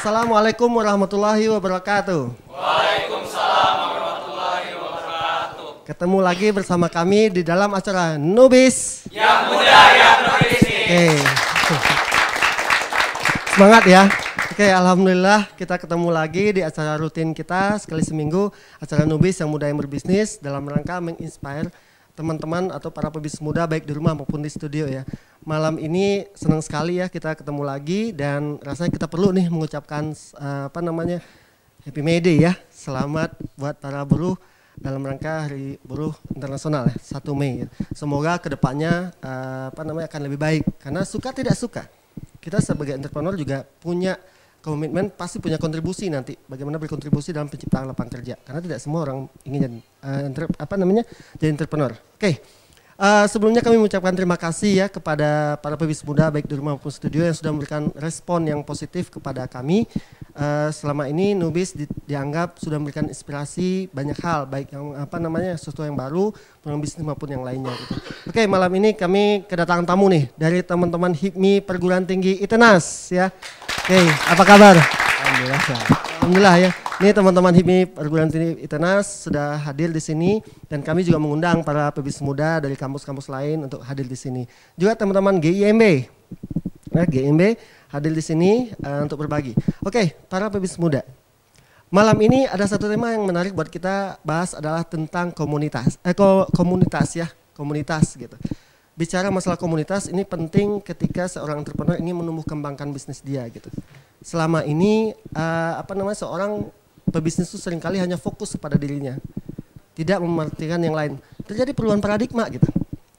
Assalamualaikum warahmatullahi wabarakatuh. Waalaikumsalam warahmatullahi wabarakatuh. Ketemu lagi bersama kami di dalam acara Nubis Yang muda yang berbisnis. Oke. Semangat ya. Oke, alhamdulillah kita ketemu lagi di acara rutin kita sekali seminggu, acara Nubis yang muda yang berbisnis dalam rangka menginspire teman-teman atau para pebisnis muda baik di rumah maupun di studio ya. Malam ini senang sekali ya kita ketemu lagi dan rasanya kita perlu nih mengucapkan Happy May Day ya. Selamat buat para buruh dalam rangka Hari Buruh Internasional ya, 1 Mei. Ya. Semoga kedepannya akan lebih baik karena suka tidak suka. Kita sebagai entrepreneur juga punya komitmen, pasti punya kontribusi nanti bagaimana berkontribusi dalam penciptaan lapangan kerja karena tidak semua orang ingin jadi entrepreneur. Oke. Sebelumnya kami mengucapkan terima kasih ya kepada para pebisnis muda baik di rumah maupun studio yang sudah memberikan respon yang positif kepada kami. Selama ini Nubis dianggap sudah memberikan inspirasi banyak hal baik yang sesuatu yang baru, peluang bisnis maupun yang lainnya gitu. Oke, malam ini kami kedatangan tamu nih dari teman-teman HIPMI Perguruan Tinggi ITENAS ya. Oke, apa kabar? Alhamdulillah ya. Ini teman-teman HIPMI Perguruan Tinggi ITENAS sudah hadir di sini dan kami juga mengundang para pebisnis muda dari kampus-kampus lain untuk hadir di sini. Juga teman-teman GIMB. Nah, GIMB hadir di sini untuk berbagi. Oke, para pebisnis muda. Malam ini ada satu tema yang menarik buat kita bahas adalah tentang komunitas. Komunitas gitu. Bicara masalah komunitas ini penting ketika seorang entrepreneur ingin menumbuh kembangkan bisnis dia gitu. Selama ini seorang pebisnis itu seringkali hanya fokus kepada dirinya, tidak memerhatikan yang lain. Terjadi perubahan paradigma gitu.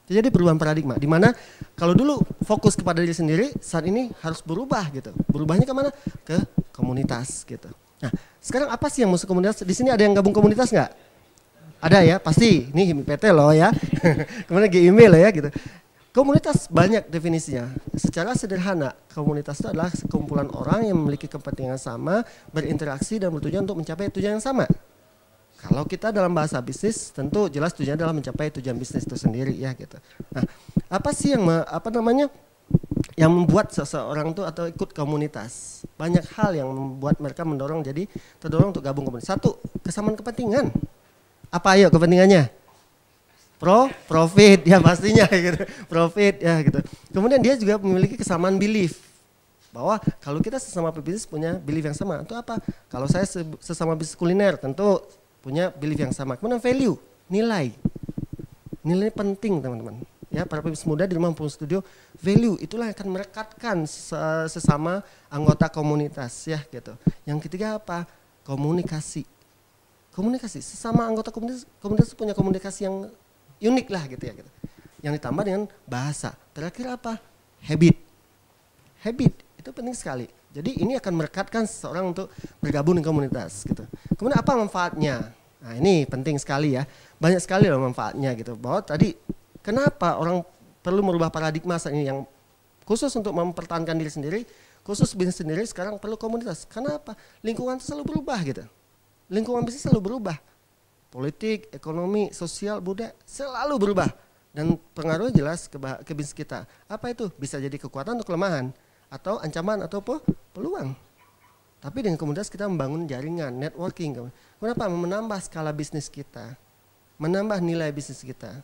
Terjadi perubahan paradigma di mana kalau dulu fokus kepada diri sendiri, saat ini harus berubah gitu. Berubahnya kemana? Ke komunitas gitu. Nah, sekarang apa sih yang masuk komunitas? Di sini ada yang gabung komunitas nggak? Ada ya, pasti. Ini HIPMI PT loh ya. Kemudian GIMB loh ya gitu. Komunitas banyak definisinya. Secara sederhana, komunitas itu adalah sekumpulan orang yang memiliki kepentingan sama, berinteraksi dan bertujuan untuk mencapai tujuan yang sama. Kalau kita dalam bahasa bisnis, tentu jelas tujuannya adalah mencapai tujuan bisnis itu sendiri ya gitu. Nah, apa sih yang membuat seseorang itu atau ikut komunitas? Banyak hal yang membuat mereka terdorong untuk gabung komunitas. Satu, kesamaan kepentingan. Apa ayo kepentingannya? Profit ya pastinya gitu. Profit ya gitu. Kemudian dia juga memiliki kesamaan belief. Bahwa kalau kita sesama pebisnis punya belief yang sama. Itu apa? Kalau saya sesama bisnis kuliner tentu punya belief yang sama. Kemudian value, nilai. Nilai penting teman-teman. Ya, para pebisnis muda di rumah maupun studio, value itulah yang akan merekatkan sesama anggota komunitas ya gitu. Yang ketiga apa? Komunikasi. Komunikasi, sesama anggota komunitas punya komunikasi yang unik lah gitu ya gitu. Yang ditambah dengan bahasa. Terakhir apa? Habit. Habit itu penting sekali. Jadi ini akan merekatkan seseorang untuk bergabung di komunitas gitu. Kemudian apa manfaatnya? Nah, ini penting sekali ya. Banyak sekali loh manfaatnya gitu. Bahwa tadi kenapa orang perlu merubah paradigma saat ini yang khusus untuk mempertahankan diri sendiri, khusus bisnis sendiri sekarang perlu komunitas. Kenapa? Lingkungan itu selalu berubah gitu. Lingkungan bisnis selalu berubah. Politik, ekonomi, sosial, budaya selalu berubah. Dan pengaruhnya jelas ke bisnis kita. Apa itu? Bisa jadi kekuatan atau kelemahan. Atau ancaman atau peluang. Tapi dengan komunitas kita membangun jaringan, networking. Kenapa? Menambah skala bisnis kita. Menambah nilai bisnis kita.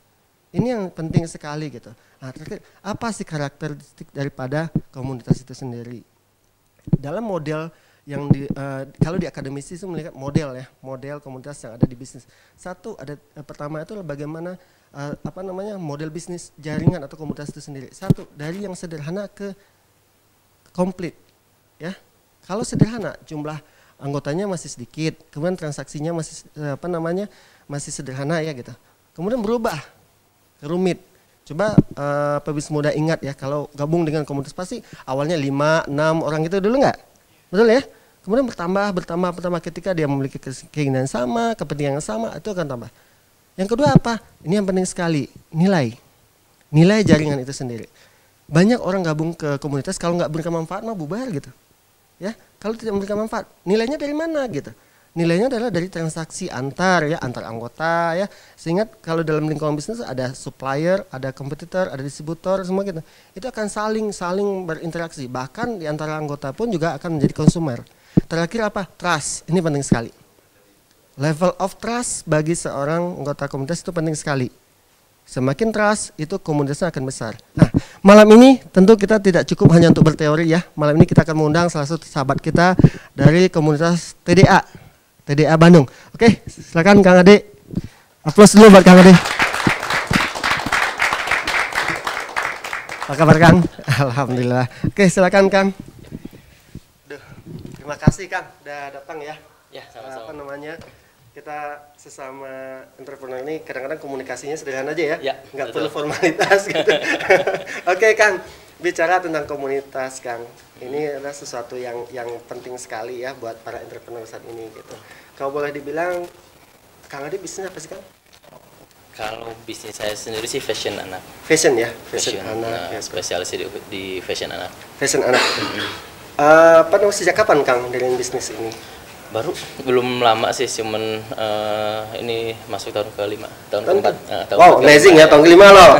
Ini yang penting sekali gitu. Nah, terakhir, apa sih karakteristik daripada komunitas itu sendiri? Dalam model yang kalau di akademisi itu melihat model komunitas yang ada di bisnis. Satu pertama itu bagaimana model bisnis jaringan atau komunitas itu sendiri. Satu, dari yang sederhana ke komplit ya. Kalau sederhana jumlah anggotanya masih sedikit, kemudian transaksinya masih sederhana ya gitu. Kemudian berubah ke rumit. Coba pebisnis muda ingat ya, kalau gabung dengan komunitas pasti awalnya 5, 6 orang itu dulu nggak? Betul ya? Kemudian bertambah ketika dia memiliki keinginan sama, kepentingan yang sama, itu akan tambah. Yang kedua apa? Ini yang penting sekali, nilai. Nilai jaringan itu sendiri. Banyak orang gabung ke komunitas kalau nggak memberikan manfaat mah bubar gitu. Ya, kalau tidak memberikan manfaat, nilainya dari mana gitu? Nilainya adalah dari transaksi antar anggota ya. Sehingga kalau dalam lingkungan bisnis ada supplier, ada kompetitor, ada distributor, semua gitu. Itu akan saling berinteraksi. Bahkan di antara anggota pun juga akan menjadi konsumer. Terakhir apa? Trust. Ini penting sekali. Level of trust bagi seorang anggota komunitas itu penting sekali. Semakin trust, itu komunitasnya akan besar. Nah, malam ini tentu kita tidak cukup hanya untuk berteori ya. Malam ini kita akan mengundang salah satu sahabat kita dari komunitas TDA Bandung. Oke, silakan Kang Ade. Aplaus dulu buat Kang Ade. Apa kabar Kang? Alhamdulillah. Oke, silakan Kang. Terima kasih Kang, udah datang ya. Ya, sama-sama. Apa namanya? Kita sesama entrepreneur ini kadang-kadang komunikasinya sederhana aja ya, Ya, nggak betul. perlu formalitas gitu. Oke Kang, bicara tentang komunitas Kang, ini adalah sesuatu yang penting sekali ya buat para entrepreneur saat ini gitu. Kalau boleh dibilang, Kang Ade bisnis apa sih Kang? Kalau bisnis saya sendiri sih fashion anak. Fashion ya, fashion anak. Nah, Ya. spesialis di fashion anak. Fashion anak. Apa namanya, sejak kapan Kang dari bisnis ini? Baru belum lama sih, cuman ini masuk tahun ke-5, tahun ke-4. Wow, amazing ya, tahun ke-5 loh.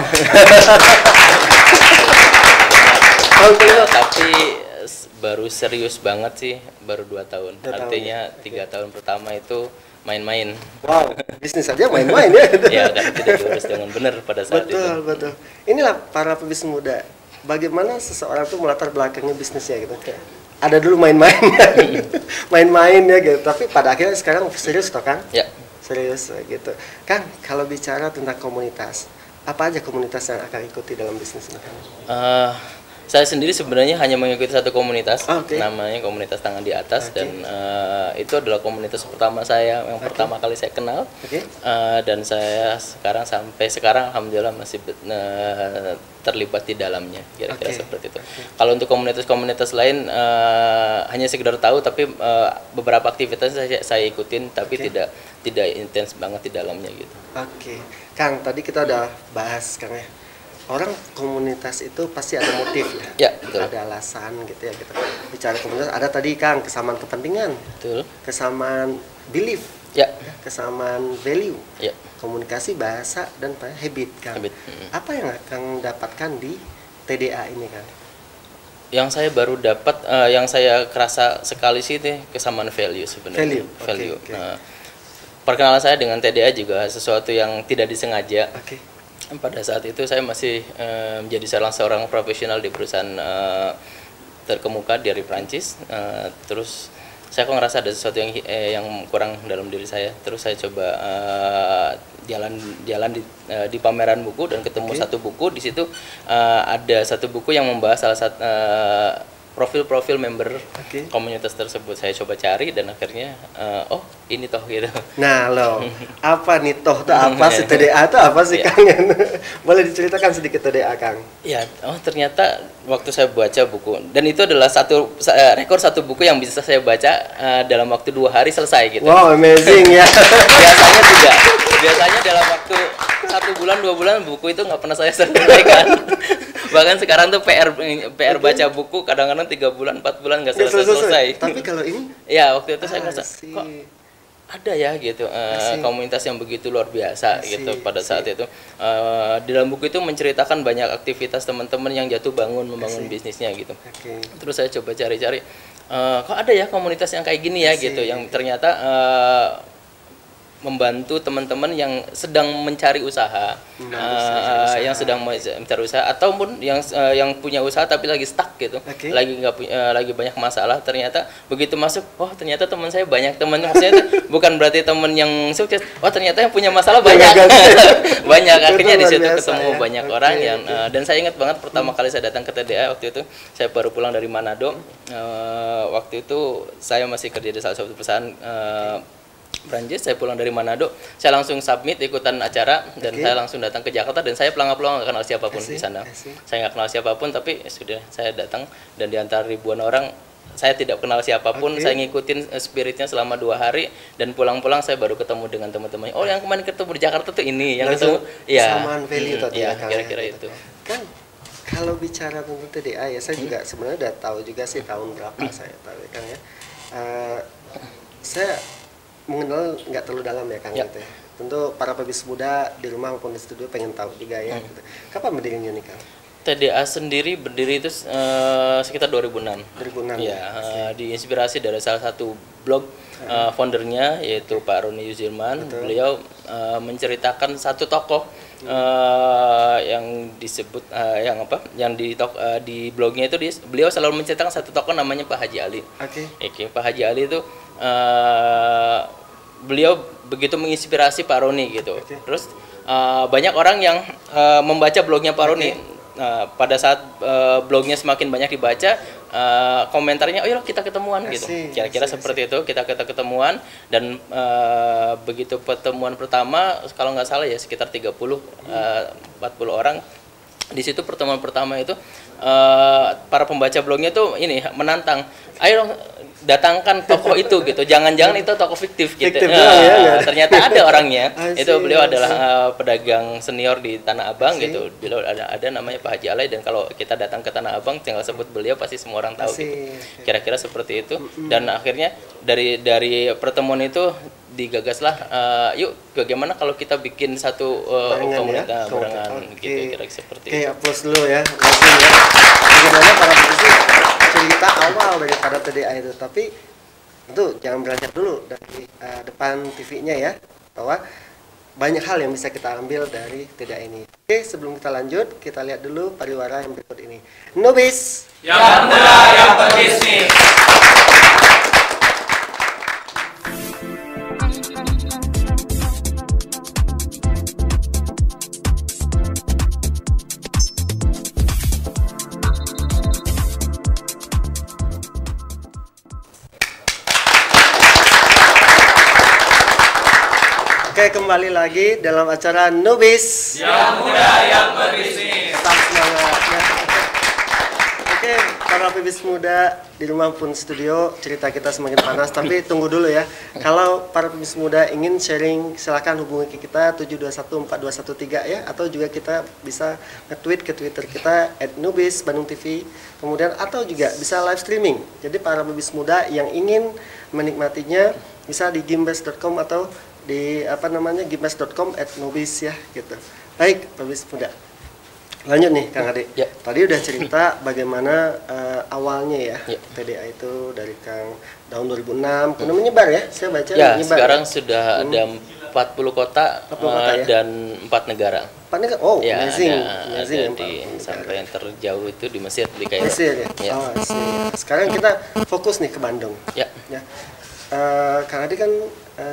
Tahun ke-5. Tapi baru serius banget sih, baru 2 tahun. 2 tahun, Artinya ya. 3 tahun pertama itu main-main. Wow, bisnis aja main-main ya. Ya, karena tidak diurus dengan benar pada saat itu. Betul. Inilah para pebisnis muda. Bagaimana seseorang tuh melatar belakangnya bisnisnya gitu. Ada dulu main-main, main-main ya gitu. Tapi pada akhirnya sekarang serius toh Kang? Ya. Serius gitu. Kang, kalau bicara tentang komunitas, apa aja komunitas yang akan ikuti dalam bisnis ini Kang? Saya sendiri sebenarnya hanya mengikuti satu komunitas, Oke. namanya komunitas tangan di atas, Oke. dan itu adalah komunitas pertama saya, yang pertama kali saya kenal. Oke. Dan saya sampai sekarang alhamdulillah masih terlibat di dalamnya, kira-kira Oke. seperti itu. Kalau untuk komunitas-komunitas lain hanya sekedar tahu, tapi beberapa aktivitas saya ikutin, tapi Oke. tidak intens banget di dalamnya gitu. Oke. Kang, tadi kita udah bahas Kang ya. Orang komunitas itu pasti ada motif ya. Ya, betul. Ada alasan gitu ya gitu. Bicara komunitas ada tadi Kang kesamaan kepentingan, Betul. kesamaan belief, Ya. kesamaan value, Ya. komunikasi, bahasa, dan habit Kang. Habit. Apa yang Kang dapatkan di TDA ini Kang? Yang saya baru dapat, yang saya kerasa sekali sih itu kesamaan value sebenarnya. Value, oke. Nah, perkenalan saya dengan TDA juga sesuatu yang tidak disengaja. Oke. Pada saat itu saya masih menjadi salah seorang profesional di perusahaan terkemuka dari Prancis. Terus saya kok ngerasa ada sesuatu yang kurang dalam diri saya. Terus saya coba jalan di pameran buku dan ketemu Oke. satu buku. Di situ ada satu buku yang membahas salah satu profil-profil member Oke. komunitas tersebut. Saya coba cari dan akhirnya oh ini toh gitu. Nah loh, apa nih toh tuh apa sih TDA itu apa sih Ya. Kang? Boleh diceritakan sedikit TDA Kang? Ya, oh ternyata waktu saya baca buku, dan itu adalah rekor satu buku yang bisa saya baca dalam waktu 2 hari selesai gitu. Wow, amazing ya. Biasanya tidak. Biasanya dalam waktu 1 bulan 2 bulan buku itu nggak pernah saya selesaikan. Bahkan sekarang tuh PR baca buku kadang-kadang 3 bulan 4 bulan nggak selesai. Tapi kalau ini Ya waktu itu saya ngerasa see. kok ada ya gitu see. komunitas yang begitu luar biasa I see, gitu pada saat itu. Di dalam buku itu menceritakan banyak aktivitas teman-teman yang jatuh bangun membangun see. bisnisnya gitu. Oke. Terus saya coba cari-cari kok ada ya komunitas yang kayak gini ya I see. gitu, yang ternyata membantu teman-teman yang sedang mencari usaha, yang sedang mencari usaha, ataupun yang punya usaha tapi lagi stuck gitu, Oke. lagi nggak lagi banyak masalah. Ternyata begitu masuk, oh ternyata teman saya banyak teman, maksudnya itu bukan berarti teman yang sukses, oh ternyata yang punya masalah banyak, banyak. Akhirnya di luar situ biasa ketemu ya. banyak Oke, orang yang oke. dan saya ingat banget pertama kali saya datang ke TDA waktu itu, saya baru pulang dari Manado. Waktu itu saya masih kerja di salah satu perusahaan Prancis. Saya pulang dari Manado, saya langsung submit ikutan acara, dan Oke. saya langsung datang ke Jakarta, dan saya pelang-pelang nggak kenal siapapun I see, di sana. I see. Saya nggak kenal siapapun, tapi sudah saya datang, dan di antara ribuan orang saya tidak kenal siapapun. Oke. Saya ngikutin spiritnya selama 2 hari, dan pulang-pulang saya baru ketemu dengan teman-temannya. Oh, yang kemarin ketemu di Jakarta tuh ini, yang Langsung ketemu, ya, kesamaan value tadi ya, ya, Kang, kira-kira ya, itu. Kan kalau bicara tentang TDA ya, saya juga sebenarnya udah tahu juga sih tahun berapa saya tahu ya Kang ya. Saya mengenal nggak terlalu dalam ya Kang Ya. gitu ya. Tentu para pebisnis muda di rumah maupun di studio pengen tahu juga ya. Gitu. Kapan berdirinya nih Kang? TDA sendiri berdiri itu sekitar 2006. 2006. Ya, diinspirasi dari salah satu blog foundernya yaitu Pak Roni Yuzilman. Beliau menceritakan satu tokoh yang disebut di blognya itu beliau selalu menceritakan satu tokoh namanya Pak Haji Ali. Oke, Pak Haji Ali itu beliau begitu menginspirasi Pak Roni gitu. Terus banyak orang yang membaca blognya Pak Roni. Pada saat blognya semakin banyak dibaca, komentarnya, oh yuk kita ketemuan gitu. Kira-kira seperti itu, kita ketemuan dan begitu pertemuan pertama, kalau nggak salah ya sekitar 30-40 orang. Di situ pertemuan pertama itu para pembaca blognya tuh ini menantang, ayo dong datangkan tokoh itu gitu, jangan-jangan itu tokoh fiktif gitu. Ternyata ada orangnya. Itu beliau adalah pedagang senior di Tanah Abang gitu. Beliau ada namanya Pak Haji Alai, dan kalau kita datang ke Tanah Abang tinggal sebut beliau pasti semua orang tahu gitu. Kira-kira seperti itu. Dan akhirnya dari pertemuan itu digagaslah, yuk bagaimana kalau kita bikin satu komunitas barengan gitu, kira-kira seperti itu. Oke, aplaus dulu ya. Bagaimana para musisi cerita awal daripada TDA itu, tapi tentu jangan beranjak dulu dari depan TV-nya ya, bahwa banyak hal yang bisa kita ambil dari TDA ini. Oke, sebelum kita lanjut, kita lihat dulu pariwara yang berikut ini. Nubis yang muda yang berbisnis. Oke, kembali lagi dalam acara Nubis yang muda yang berbisnis. Tetap semangat ya. Oke, para pebis muda di rumah pun studio, cerita kita semakin panas, tapi tunggu dulu ya. Kalau para pebis muda ingin sharing, silakan hubungi kita 7214213 ya, atau juga kita bisa nge-tweet ke Twitter kita @nubis_bandung_tv. Kemudian atau juga bisa live streaming. Jadi para pebis muda yang ingin menikmatinya bisa di gimbes.com atau di gimbes.com @nubis ya gitu. Baik, pebis muda. Lanjut nih Kang Ade. Ya. Tadi udah cerita bagaimana awalnya ya, TDA itu dari Kang tahun 2006 kemudian menyebar ya. Saya baca ya, menyebar. Sekarang sudah ada 40 kota, 40 kota ya? dan 4 negara. 4 negara. Oh, Ya, amazing. ada Ya, sampai yang terjauh itu di Mesir, di Kairo. Mesir ya. Ya. Oh, sekarang kita fokus nih ke Bandung. Ya. Ya. Kang Ade kan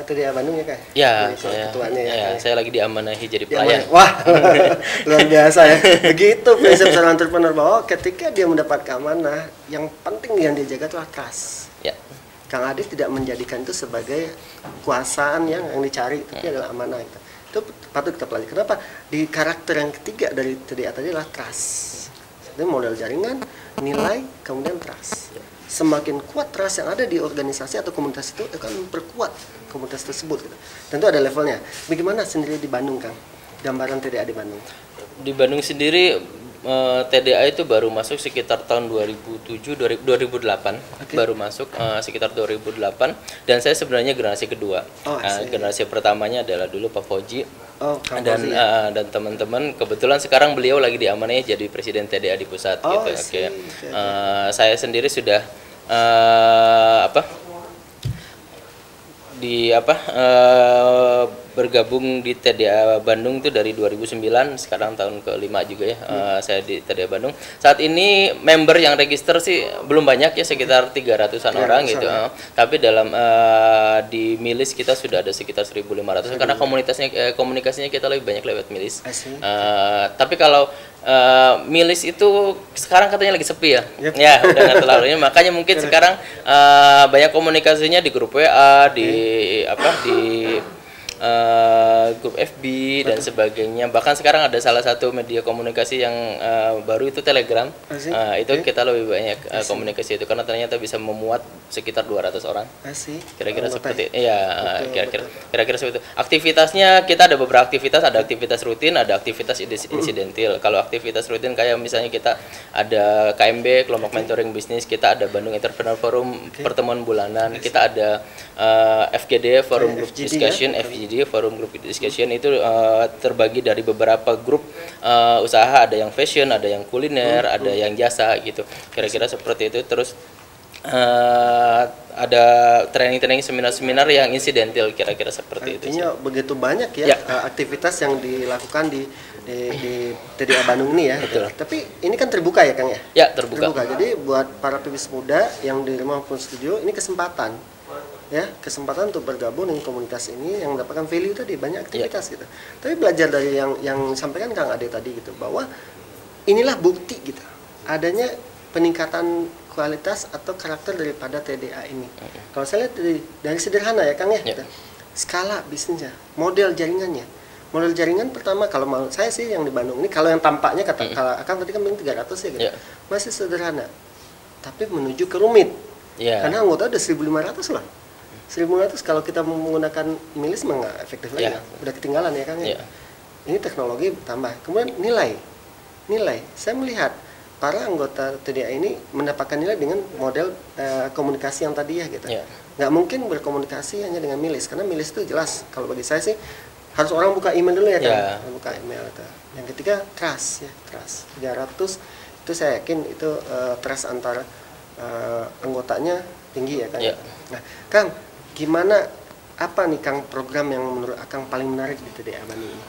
TDA Bandung ya Kak? Ya, Jadi ketuanya ya. saya lagi diamanahi jadi Ya, pelayan. wah, luar biasa ya. Begitu prinsip seorang entrepreneur, bahwa ketika dia mendapat keamanan, yang penting yang dia jaga adalah trust. Ya. Kang Ade tidak menjadikan itu sebagai kuasaan yang dicari, tapi adalah amanah itu. Itu patut kita pelajari. Kenapa? Di karakter yang ketiga dari TDA tadi adalah trust. Jadi modal jaringan, nilai, kemudian trust. Semakin kuat trust yang ada di organisasi atau komunitas itu akan memperkuat komunitas tersebut gitu. Tentu ada levelnya. Bagaimana sendiri di Bandung, Kang? Gambaran TDA di Bandung. Di Bandung sendiri TDA itu baru masuk sekitar tahun 2008 baru masuk sekitar 2008, dan saya sebenarnya generasi kedua. Generasi pertamanya adalah dulu Pak Fauji. Dan teman-teman, kebetulan sekarang beliau lagi diamanai jadi presiden TDA di pusat gitu. Saya sendiri sudah bergabung di TDA Bandung itu dari 2009, sekarang tahun ke-5 juga ya. Saya di TDA Bandung. Saat ini member yang register sih belum banyak ya, sekitar 300-an orang gitu. Tapi dalam di milis kita sudah ada sekitar 1.500 karena komunikasinya kita lebih banyak lewat milis. Tapi kalau milis itu sekarang katanya lagi sepi ya. Ya, udah nggak terlalu ini, makanya mungkin sekarang banyak komunikasinya di grup WA, di grup FB dan sebagainya. Bahkan sekarang ada salah satu media komunikasi yang baru itu Telegram. Itu kita lebih banyak komunikasi itu karena ternyata bisa memuat sekitar 200 orang. Kira-kira seperti kira-kira seperti itu. Aktivitasnya kita ada beberapa aktivitas, ada aktivitas rutin, ada aktivitas insidentil. Kalau aktivitas rutin kayak misalnya kita ada KMB, kelompok mentoring bisnis, kita ada Bandung Entrepreneur Forum, pertemuan bulanan, kita ada FGD, Forum Group Discussion, FGD FGD, Forum Group Discussion itu terbagi dari beberapa grup usaha, ada yang fashion, ada yang kuliner, ada yang jasa gitu. Kira-kira seperti itu. Terus ada training-training, seminar-seminar yang insidental, kira-kira seperti itu. Artinya begitu banyak ya, aktivitas yang dilakukan di TDA Bandung ini ya. Betul. Tapi ini kan terbuka ya Kang ya? Ya, terbuka. Jadi buat para pebisnis muda yang di rumah maupun studio ini kesempatan untuk bergabung dengan komunitas ini yang mendapatkan value tadi, banyak aktivitas gitu. Tapi belajar dari yang sampaikan Kang Ade tadi gitu, bahwa inilah bukti gitu adanya peningkatan kualitas atau karakter daripada TDA ini. Kalau saya lihat dari sederhana ya Kang ya, gitu. Skala bisnisnya, model jaringannya. Model jaringan pertama kalau mau saya sih yang di Bandung ini, kalau yang tampaknya kalau Kang tadi kan bilang 300 ya gitu. Masih sederhana. Tapi menuju ke rumit. Karena anggota udah 1.500 loh. 1.500 kalau kita menggunakan milis mah nggak efektif lagi. Udah ketinggalan ya Kang ya. Ini teknologi tambah. Kemudian nilai. Saya melihat para anggota TDA ini mendapatkan nilai dengan model komunikasi yang tadi ya gitu. Nggak mungkin berkomunikasi hanya dengan milis, karena milis itu jelas. Kalau bagi saya sih harus orang buka email dulu ya kan, buka email itu. Yang ketiga trust ya, trust 300 itu saya yakin itu trust antara anggotanya tinggi ya kan. Nah Kang, gimana apa nih Kang program yang menurut Akang paling menarik di TDA Bandung ini?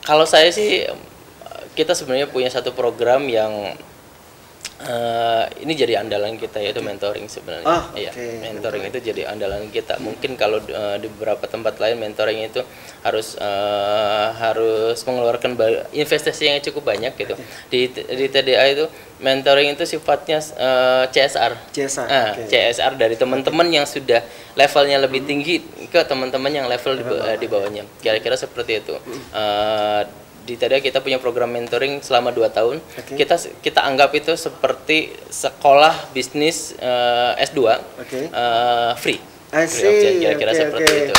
Kalau saya sih, kita sebenarnya punya satu program yang ini jadi andalan kita, yaitu mentoring sebenarnya. Mentoring itu jadi andalan kita. Mungkin kalau di beberapa tempat lain mentoring itu harus mengeluarkan investasi yang cukup banyak gitu. Di TDA itu mentoring itu sifatnya CSR. CSR dari teman-teman yang sudah levelnya lebih tinggi ke teman-teman yang level di bawahnya. Kira-kira seperti itu. Di TDA kita punya program mentoring selama 2 tahun. Kita anggap itu seperti sekolah bisnis S2 free. Kira-kira seperti itu.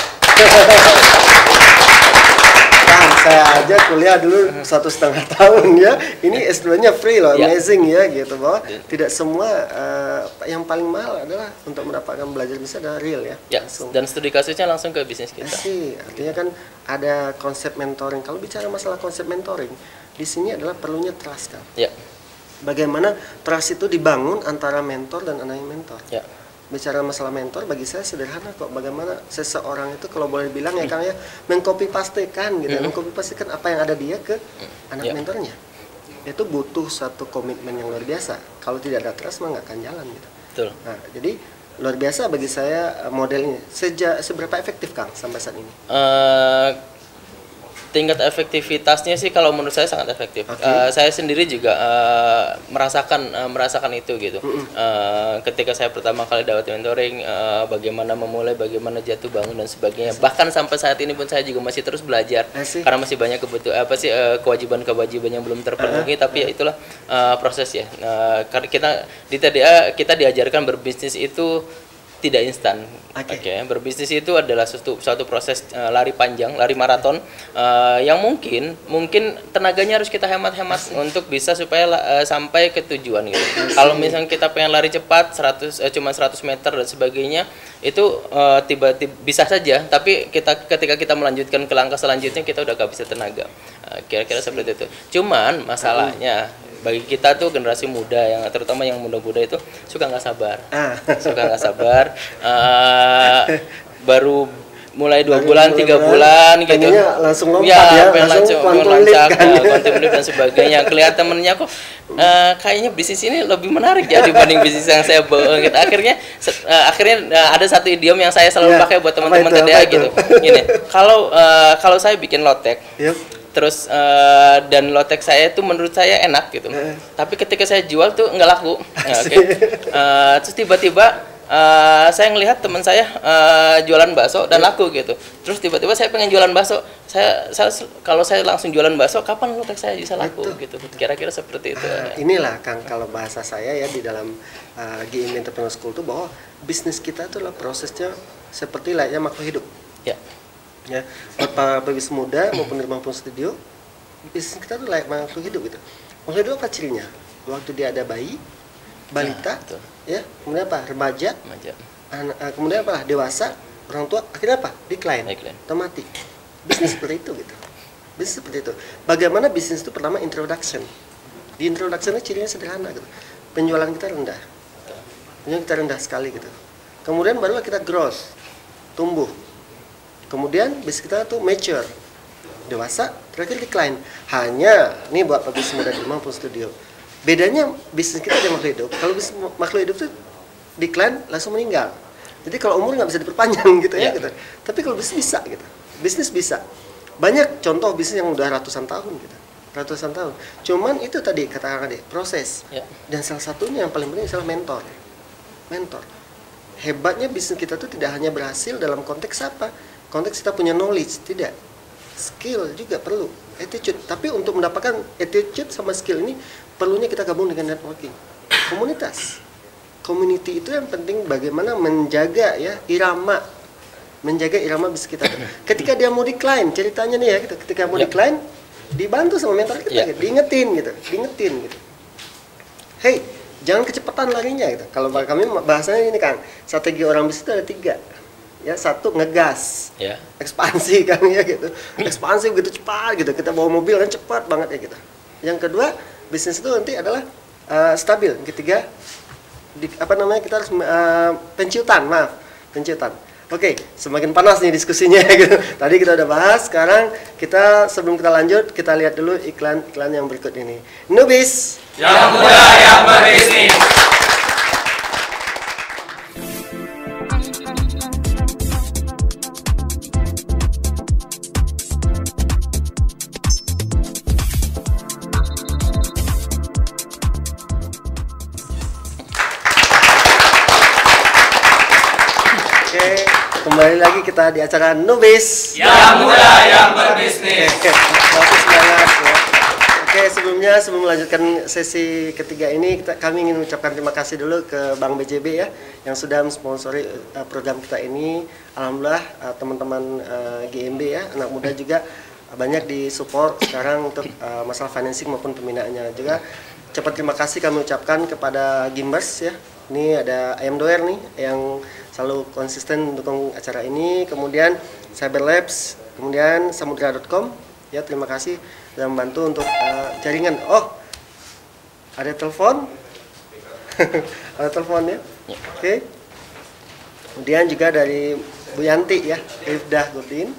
Kang, saya aja kuliah dulu 1,5 tahun ya. Ini S2-nya free loh, amazing ya gitu. Bahwa tidak semua yang paling mahal adalah untuk mendapatkan belajar bisa adalah real ya. Dan studi kasusnya langsung ke bisnis kita. Artinya kan ada konsep mentoring. Kalau bicara masalah konsep mentoring, di sini adalah perlunya trust kan. Bagaimana trust itu dibangun antara mentor dan anak yang mentor. Bicara masalah mentor bagi saya sederhana kok. Bagaimana seseorang itu kalau boleh bilang ya Kang ya, mengcopy pastekan gitu, mengcopy pastekan apa yang ada dia ke anak mentornya. Itu butuh satu komitmen yang luar biasa. Kalau tidak ada trust mah nggak akan jalan gitu. Nah, jadi luar biasa bagi saya model ini. Seberapa efektif Kang sampai saat ini? Tingkat efektivitasnya sih kalau menurut saya sangat efektif. Saya sendiri juga merasakan itu gitu. Ketika saya pertama kali dapat mentoring, bagaimana memulai, bagaimana jatuh bangun dan sebagainya. Bahkan sampai saat ini pun saya juga masih terus belajar karena masih banyak kewajiban-kewajiban yang belum terpenuhi. Tapi ya itulah proses ya. Karena kita di TDA kita diajarkan berbisnis itu tidak instan. Berbisnis itu adalah suatu proses lari panjang, lari maraton yang mungkin tenaganya harus kita hemat-hemat untuk bisa supaya sampai ke tujuan gitu. Kalau misalnya kita pengen lari cepat cuma 100 meter dan sebagainya, itu tiba-tiba bisa saja, tapi ketika kita melanjutkan ke langkah selanjutnya kita udah gak bisa tenaga. Kira-kira seperti itu. Cuman masalahnya bagi kita tuh generasi muda, yang terutama yang muda-muda itu suka nggak sabar, baru mulai 2 bulan, 3 bulan gitu, langsung lompat langsung loncat, dan sebagainya. Kelihatan temennya kok kayaknya bisnis ini lebih menarik ya dibanding bisnis yang saya bawa gitu. Akhirnya ada satu idiom yang saya selalu pakai buat teman-teman TDA gitu. Gini, kalau saya bikin lotek, terus dan lotek saya itu menurut saya enak gitu, tapi ketika saya jual tuh nggak laku. Terus tiba-tiba saya ngelihat teman saya jualan bakso dan laku gitu. Terus tiba-tiba saya pengen jualan bakso. Kalau saya langsung jualan bakso, kapan lotek saya bisa laku gitu. Kira-kira seperti itu. Inilah Kang, kalau bahasa saya ya di dalam GIM Entrepreneur School itu, bahwa bisnis kita itu adalah prosesnya seperti layaknya makhluk hidup. Ya, buat para pebisnis muda maupun di maupun studio, bisnis kita tuh layak makhluk hidup gitu. Makhluk hidup apa cirinya? Waktu dia ada bayi, balita, ya, kemudian apa? Remaja, kemudian apa? Dewasa, orang tua akhirnya apa? Decline. Otomatis. Bisnis seperti itu gitu. Bisnis seperti itu. Bagaimana bisnis itu pertama introduction. Di introduction-nya cirinya sederhana gitu. Penjualan kita rendah. Penjualan kita rendah sekali gitu. Kemudian barulah kita growth, tumbuh. Kemudian bisnis kita tuh mature, dewasa, terakhir decline. Hanya, ini buat pebisnis muda di Mampu Studio. Bedanya bisnis kita di makhluk hidup. Kalau bisnis makhluk hidup tuh decline langsung meninggal. Jadi kalau umur nggak bisa diperpanjang gitu ya gitu. Tapi kalau bisnis bisa gitu. Bisnis bisa. Banyak contoh bisnis yang udah ratusan tahun gitu. Ratusan tahun. Cuman itu tadi katakan tadi proses. Dan salah satunya yang paling penting adalah mentor. Mentor. Hebatnya bisnis kita tuh tidak hanya berhasil dalam konteks apa? Konteks kita punya knowledge, tidak. Skill juga perlu, attitude. Tapi untuk mendapatkan attitude sama skill ini perlunya kita gabung dengan networking. Komunitas. Community itu yang penting bagaimana menjaga ya irama. Menjaga irama bisnis kita. Ketika dia mau decline, ceritanya nih ya gitu. Ketika mau decline, dibantu sama mentor kita, gitu. Diingetin gitu. Hey, jangan kecepatan larinya gitu. Kalau kami bahasanya ini kan, strategi orang bisnis itu ada 3. Ya, 1 ngegas, ekspansi kan ya gitu. Ekspansi begitu cepat gitu. Kita bawa mobil kan cepat banget ya gitu. Yang kedua, bisnis itu nanti adalah stabil. Yang ketiga, kita harus penciutan. Oke, semakin panas nih diskusinya gitu. Tadi kita udah bahas, sekarang sebelum kita lanjut, kita lihat dulu iklan yang berikut ini. Nubis yang muda yang berbisnis. Kembali lagi kita di acara Nubis yang muda yang berbisnis. Masih semangat ya. Oke, sebelum melanjutkan sesi ketiga ini, kami ingin mengucapkan terima kasih dulu ke Bank BJB ya yang sudah mensponsori program kita ini. Alhamdulillah teman-teman GMB ya, anak muda juga banyak disupport sekarang untuk masalah financing maupun pembinaannya. Juga ucapan terima kasih kami ucapkan kepada Gimbers ya. Ini ada Ayam Doer nih yang selalu konsisten mendukung acara ini. Kemudian Cyberlabs, kemudian Samudra.com. Ya, terima kasih sudah membantu untuk jaringan. Oh, ada telepon? Ada telepon ya? Oke. Kemudian juga dari Bu Yanti ya, Rifdah Gurdin.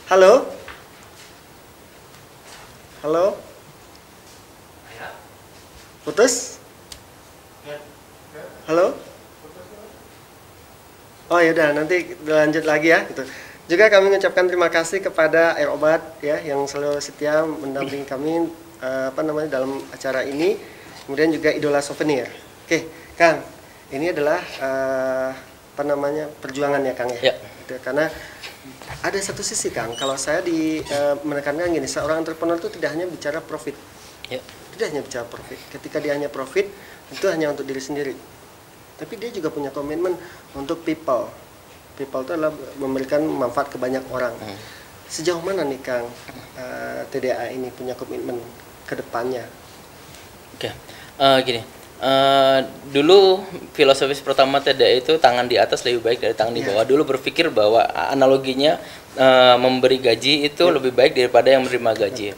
Halo? Halo? Putus? Halo? Oh yaudah, nanti lanjut lagi ya gitu. Juga kami mengucapkan terima kasih kepada Air Obat ya yang selalu setia mendampingi kami dalam acara ini. Kemudian juga Idola Souvenir. Oke, Kang, ini adalah perjuangan ya Kang ya. Gitu, karena ada satu sisi Kang, kalau saya menekankan gini, seorang entrepreneur itu tidak hanya bicara profit. Tidak hanya bicara profit. Ketika dia hanya profit, itu hanya untuk diri sendiri. Tapi dia juga punya komitmen untuk people. People itu adalah memberikan manfaat ke banyak orang. Sejauh mana nih Kang TDA ini punya komitmen ke depannya? Oke, gini. Dulu filosofis pertama TDA itu tangan di atas lebih baik dari tangan di bawah. Dulu berpikir bahwa analoginya memberi gaji itu lebih baik daripada yang menerima gaji.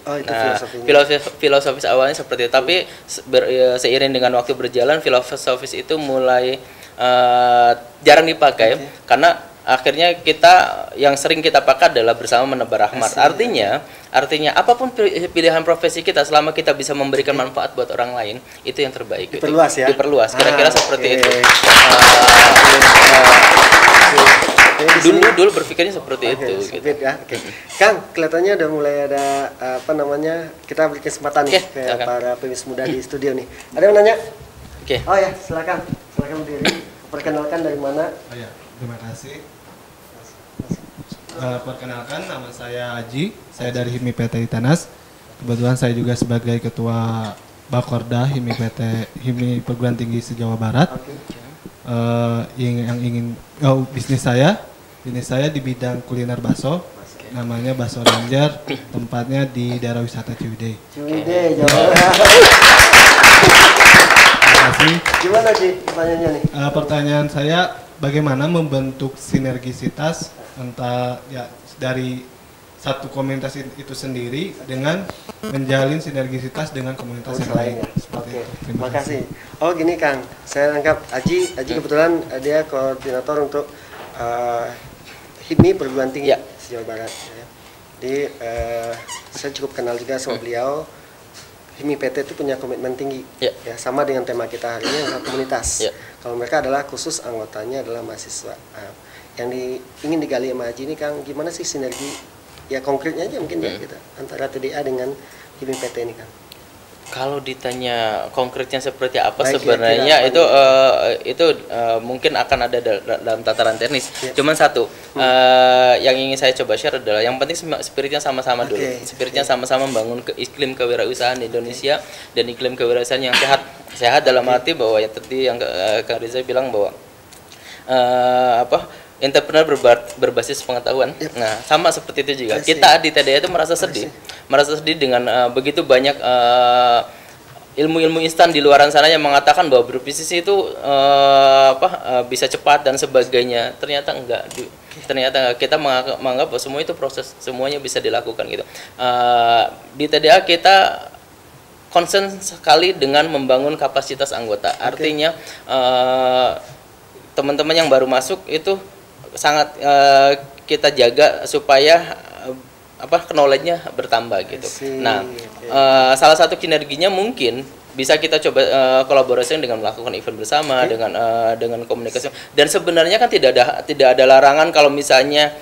Filosofis awalnya seperti itu. Tapi seiring dengan waktu berjalan, filosofis itu mulai jarang dipakai karena akhirnya yang sering kita pakai adalah bersama menebar rahmat. Artinya apapun pilihan profesi kita, selama kita bisa memberikan manfaat buat orang lain, itu yang terbaik. Diperluas ya? Diperluas, kira-kira seperti itu. Dulu berpikirnya seperti itu. Gitu. Ya. Kang, kelihatannya udah mulai ada kita beri kesempatan nih ke para pebisnis muda di studio nih. Ada yang nanya? Oh ya, silakan berdiri. Perkenalkan dari mana? Oh ya, terima kasih. Perkenalkan, nama saya Aji, saya dari HIMI PT Itanas. Kebetulan saya juga sebagai ketua Bakorda HIMI Perguruan Tinggi se-Jawa Barat. Bisnis saya di bidang kuliner bakso, namanya Bakso Ranger, tempatnya di daerah wisata Ciwidey. Ciwidey, Jawa Barat. kasih. Gimana sih pertanyaannya nih? Pertanyaan saya, bagaimana membentuk sinergisitas entah ya dari satu komunitas itu sendiri dengan menjalin sinergisitas dengan komunitas yang lain. Seperti Oke, itu. terima kasih. Oh gini Kang, saya anggap Aji kebetulan dia koordinator untuk HIPMI perguruan tinggi Jawa Barat. Ya. Jadi saya cukup kenal juga sama beliau. HIPMI PT itu punya komitmen tinggi, ya sama dengan tema kita hari ini adalah komunitas. Kalau mereka adalah khusus anggotanya adalah mahasiswa. Yang ingin digali sama Aji ini Kang, gimana sih sinergi? Ya konkretnya aja mungkin ya gitu, antara TDA dengan HIPMI PT ini Kang. Kalau ditanya konkretnya seperti apa, Baik, sebenarnya kira-kira itu mungkin akan ada dalam tataran teknis. Cuman satu yang ingin saya coba share adalah yang penting spiritnya sama-sama dulu. Spiritnya sama-sama membangun iklim kewirausahaan di Indonesia dan iklim kewirausahaan yang sehat dalam arti bahwa yang tadi yang Kang Riza bilang bahwa entrepreneur berbasis pengetahuan. Nah, sama seperti itu juga. Kita di TDA itu merasa sedih dengan begitu banyak ilmu-ilmu instan di luaran sana yang mengatakan bahwa berbisnis itu bisa cepat dan sebagainya. Ternyata enggak. Ternyata kita menganggap bahwa semua itu proses, semuanya bisa dilakukan gitu. Di TDA kita concern sekali dengan membangun kapasitas anggota. Artinya teman-teman yang baru masuk itu sangat kita jaga supaya knowledge-nya bertambah gitu. Nah, salah satu kinerginya mungkin bisa kita coba kolaborasi dengan melakukan event bersama dengan komunikasi. Dan sebenarnya kan tidak ada larangan kalau misalnya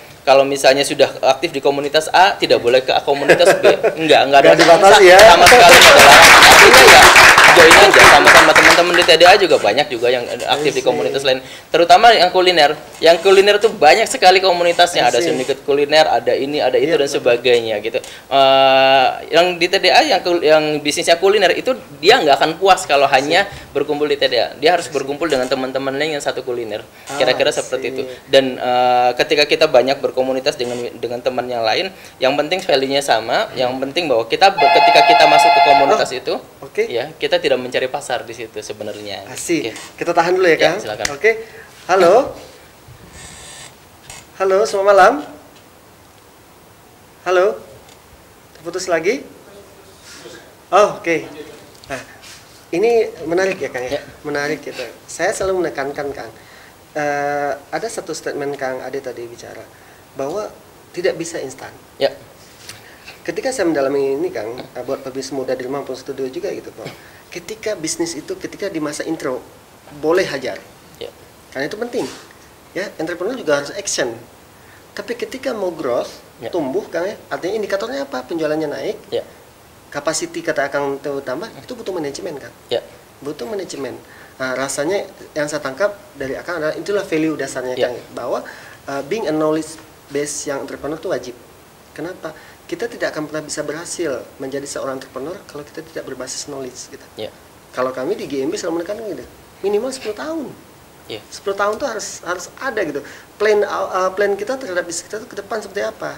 sudah aktif di komunitas A tidak boleh ke komunitas B. Enggak ada dibatasi ya. Sama sekali enggak ada larangan. Artinya ya join aja sama-sama teman-teman di TDA juga banyak juga yang aktif di komunitas lain, terutama yang kuliner. Yang kuliner tuh banyak sekali komunitasnya, ada sindikat kuliner, ada ini, ada itu dan sebagainya gitu. Yang di TDA yang bisnisnya kuliner itu dia nggak akan puas kalau hanya berkumpul di TDA. Dia harus berkumpul dengan teman-teman lain yang satu kuliner. Kira-kira seperti itu. Dan ketika kita banyak berkomunitas dengan teman yang lain, yang penting value-nya sama, yang penting bahwa ketika kita masuk ke komunitas itu, ya kita tidak mencari pasar di situ sebenarnya. Asik. Kita tahan dulu ya Kang. Silakan. Oke. Halo. Halo, selamat malam. Halo. Terputus lagi? Oh, oke. Nah, ini menarik ya Kang ya. Menarik gitu. Saya selalu menekankan Kang. Ada satu statement Kang Ade tadi bicara bahwa tidak bisa instan. Ya. Ketika saya mendalami ini Kang, buat pebisnis muda di rumah maupun studio juga gitu Pak. Ketika bisnis itu ketika di masa intro boleh hajar. Ya. Karena itu penting. Ya, entrepreneur juga harus action. Tapi ketika mau growth, tumbuh Kang ya, artinya indikatornya apa? Penjualannya naik. Ya. Capacity kata Kang tambah, itu butuh manajemen Kang. Ya. Butuh manajemen. Nah, rasanya yang saya tangkap dari Akang adalah itulah value dasarnya Kang, bahwa being a knowledge base yang entrepreneur itu wajib. Kenapa? Kita tidak akan pernah bisa berhasil menjadi seorang entrepreneur kalau kita tidak berbasis knowledge gitu. Kalau kami di GMB selalu menekankan gitu, minimal 10 tahun. 10 tahun tuh harus ada gitu. Plan kita terhadap bisnis kita tuh ke depan seperti apa.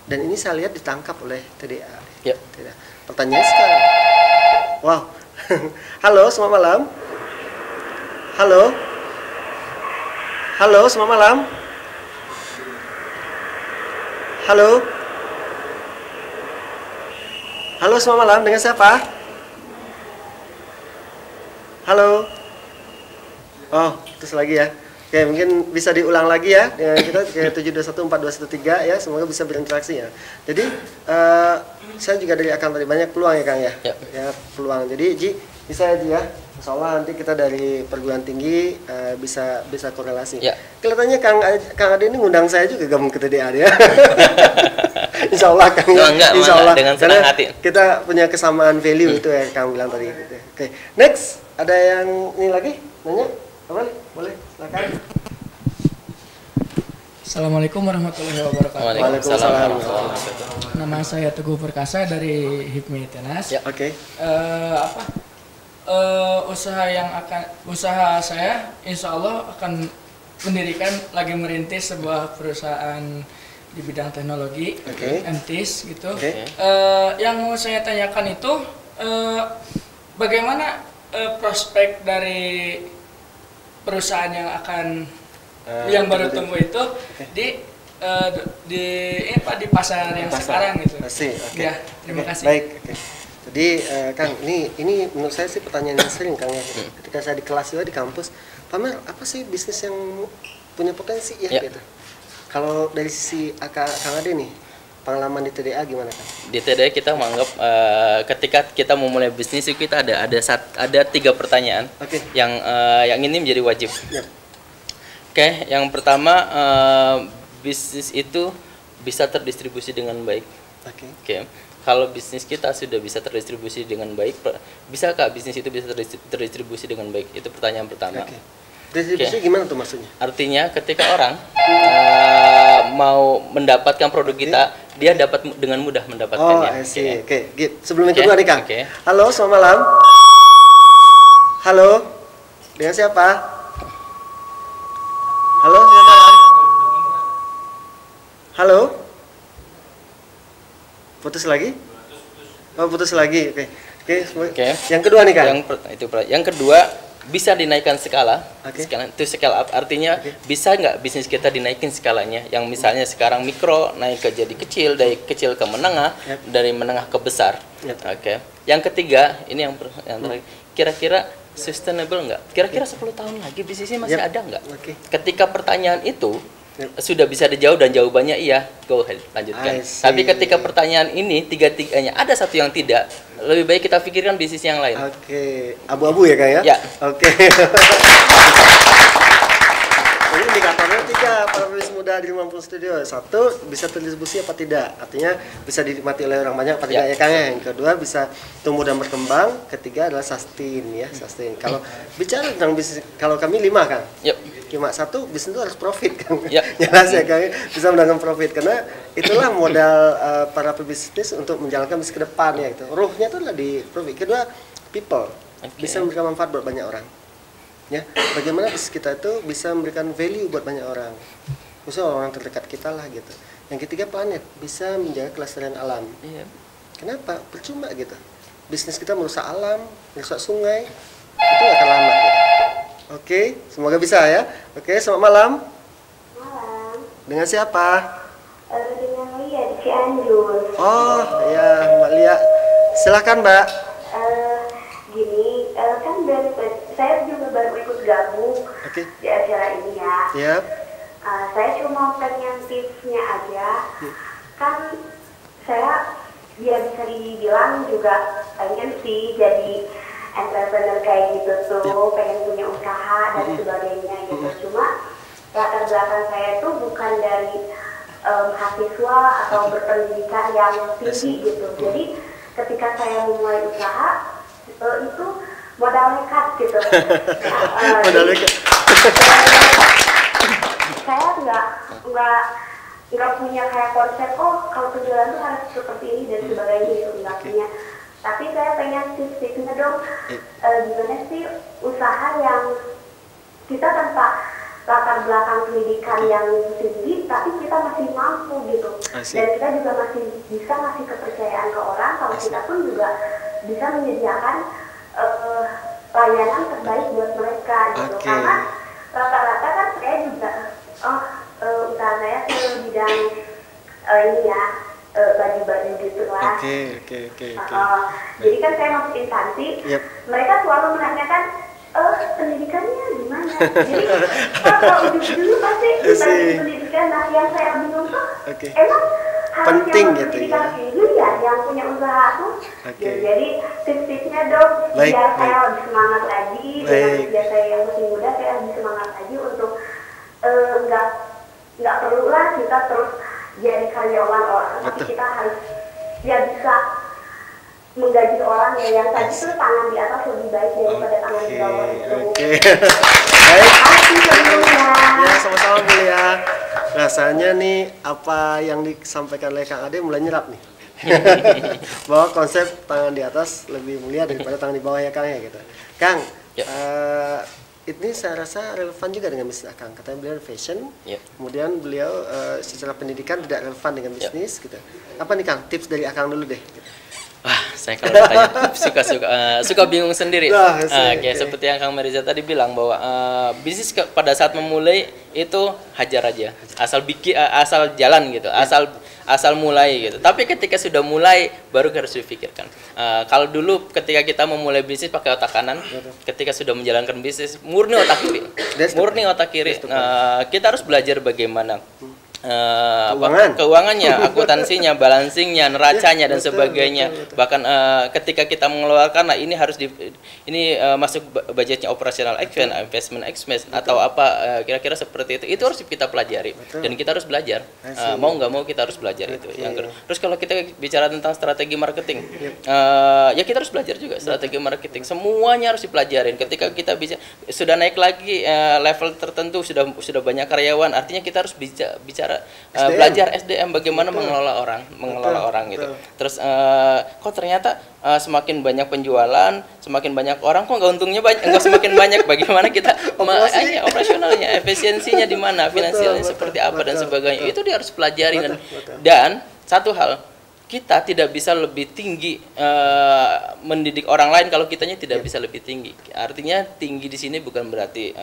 Dan ini saya lihat ditangkap oleh TDA. Pertanyaannya sekarang. Wow. Halo, selamat malam. Halo. Halo, selamat malam. Halo. Halo, selamat malam. Dengan siapa? Halo. Oh, terus lagi ya. Oke, mungkin bisa diulang lagi ya. Kita ke 7214213 ya. Semoga bisa berinteraksi ya. Jadi saya juga dari Akang tadi banyak peluang ya Kang ya. Ya peluang. Jadi Ji, bisa ya Ji ya. Insya Allah nanti kita dari perguruan tinggi bisa korelasi. Kelihatannya Kang Ade ini ngundang saya juga gabung ke TDA ya. Insya Allah Kang. Insya Allah. Dengan senang hati. Kita punya kesamaan value itu ya Kang bilang tadi. Oke, next ada yang ini lagi nanya? Boleh, silakan. Assalamualaikum warahmatullahi wabarakatuh. Waalaikumsalam. Nama saya Teguh Perkasa dari HIPMI Tenas. Oke. Usaha saya insya Allah akan merintis sebuah perusahaan di bidang teknologi, MTIS gitu. Yang mau saya tanyakan itu bagaimana prospek dari perusahaan yang akan yang baru tumbuh itu di pasar yang sekarang gitu. Ya, terima kasih. Baik, Jadi Kang, ini menurut saya sih pertanyaan yang sering Kang ya. Ketika saya di kelas juga di kampus, Pak Mer, apa sih bisnis yang punya potensi ya gitu. Kalau dari sisi Kang Ade nih, pengalaman di TDA gimana Kang? Di TDA kita menganggap ketika kita memulai bisnis itu kita ada 3 pertanyaan yang ini menjadi wajib. Oke, yang pertama bisnis itu bisa terdistribusi dengan baik. Oke. Kalau bisnis kita sudah bisa terdistribusi dengan baik, bisakah bisnis itu bisa terdistribusi dengan baik? Itu pertanyaan pertama. Distribusi gimana tuh maksudnya? Artinya ketika orang mau mendapatkan produk kita, dia dapat dengan mudah mendapatkannya. Sebelum yang kedua nih Kang. Halo, selamat malam. Halo, dengan siapa? Halo, selamat malam. Halo. Putus lagi? Oh, putus lagi. Oke. Yang kedua nih Kang. Yang kedua, bisa dinaikkan skala. Itu scale up. Artinya bisa nggak bisnis kita dinaikin skalanya? Yang misalnya sekarang mikro naik ke jadi kecil, dari kecil ke menengah, dari menengah ke besar. Yang ketiga, ini yang terakhir. Kira-kira sustainable nggak? Kira-kira 10 tahun lagi bisnisnya masih ada nggak? Ketika pertanyaan itu sudah bisa dijawab dan jawabannya iya, go ahead, lanjutkan. Tapi ketika pertanyaan ini tiga-tiganya ada satu yang tidak, lebih baik kita pikirkan bisnis yang lain. Abu-abu ya Kang ya? Ya. Jadi indikatornya 3 para pebisnis muda di Lampung Studio. 1, bisa terdistribusi apa tidak? Artinya bisa dinikmati oleh orang banyak apa tidak ya Kang ya? Yang kedua, bisa tumbuh dan berkembang. Ketiga adalah sustain ya, sustain. Kalau bicara tentang bisnis, kalau kami 5 Kang. Cuma 1, bisnis itu harus profit Kang. Jelas ya Kang, bisa mendatangkan profit karena itulah modal para pebisnis untuk menjalankan bisnis ke depan ya itu. Ruhnya itu adalah di profit. Kedua, people. Bisa memberikan manfaat buat banyak orang. Ya, bagaimana bisnis kita itu bisa memberikan value buat banyak orang, khususnya orang terdekat kita lah gitu. Yang ketiga, planet, bisa menjaga kelestarian alam. Kenapa? Percuma gitu. Bisnis kita merusak alam, merusak sungai, itu nggak akan lama. Gitu. Semoga bisa ya. Selamat malam. Malam. Dengan siapa? Dengan Lia di Cianjur. Oh ya, Mbak Lia. Silakan Mbak. Gini, kan saya juga baru ikut gabung di acara ini ya. Saya cuma pengen tipsnya aja. Kan saya bisa dibilang juga pengen sih jadi entrepreneur kayak gitu tuh, pengen punya usaha dan sebagainya gitu. Cuma latar belakang saya tuh bukan dari mahasiswa atau berpendidikan yang tinggi gitu. Jadi ketika saya memulai usaha itu modal nekat gitu. Modal nekat. Saya nggak punya kayak konsep kalau penjualan tuh harus seperti ini dan sebagainya gitu, nggak punya. Tapi saya pengen tips-tipsnya dong, gimana sih usaha yang kita tanpa latar belakang pendidikan yang tinggi, tapi kita masih mampu gitu. Dan kita juga masih bisa ngasih kepercayaan ke orang kalau kita pun juga bisa menyediakan layanan terbaik buat mereka gitu. Karena rata-rata kan saya juga usaha saya ke bidang ini ya, baju-baju gitu lah. Jadi kan saya masuk instansi, mereka selalu menanyakan pendidikannya gimana. Jadi kalau ujung-ujungnya pasti dibanding pendidikan. Nah yang saya bingung tuh emang penting gitu ya. Ini ya yang punya usaha tuh. Jadi tips-tipsnya dong biar saya lebih semangat lagi. Biar saya yang masih muda saya lebih semangat lagi untuk nggak perlu lah kita terus jadi karyawan orang, tapi kita harus bisa menggaji orang yang tadi itu tangan di atas lebih baik daripada tangan di bawah itu. Baik. Ya, sama-sama Bu Lia. Rasanya nih apa yang disampaikan oleh Kang Ade mulai nyerap nih. Bahwa konsep tangan di atas lebih mulia daripada tangan di bawah ya Kang ya gitu. Kang, ini saya rasa relevan juga dengan bisnis Akang. Katanya beliau fashion, kemudian beliau secara pendidikan tidak relevan dengan bisnis gitu. Apa nih Kang, tips dari Akang dulu deh. Gitu. Saya kalau ditanya suka bingung sendiri. Kayak seperti yang Kang Meriza tadi bilang bahwa bisnis pada saat memulai itu hajar aja, asal jalan gitu, asal mulai gitu. Tapi ketika sudah mulai baru harus dipikirkan. Kalau dulu ketika kita memulai bisnis pakai otak kanan, ketika sudah menjalankan bisnis murni otak kiri, kita harus belajar bagaimana keuangannya, akuntansinya, balancingnya, neracanya dan sebagainya. Bahkan ketika kita mengeluarkan, ini harus masuk budgetnya operational investment expense atau apa kira-kira seperti itu harus kita pelajari. Dan kita harus belajar. Mau nggak mau kita harus belajar itu. Terus kalau kita bicara tentang strategi marketing, ya kita harus belajar juga strategi marketing. Semuanya harus dipelajarin. Ketika kita sudah naik lagi level tertentu, sudah banyak karyawan, artinya kita harus bicara belajar SDM bagaimana mengelola orang gitu. Terus kok ternyata semakin banyak penjualan, semakin banyak orang, kok nggak untungnya nggak semakin banyak, bagaimana kita operasionalnya, efisiensinya di mana, finansialnya seperti apa dan sebagainya. Itu dia harus pelajari. Dan satu hal, kita tidak bisa lebih tinggi mendidik orang lain kalau kitanya tidak bisa lebih tinggi. Artinya tinggi di sini bukan berarti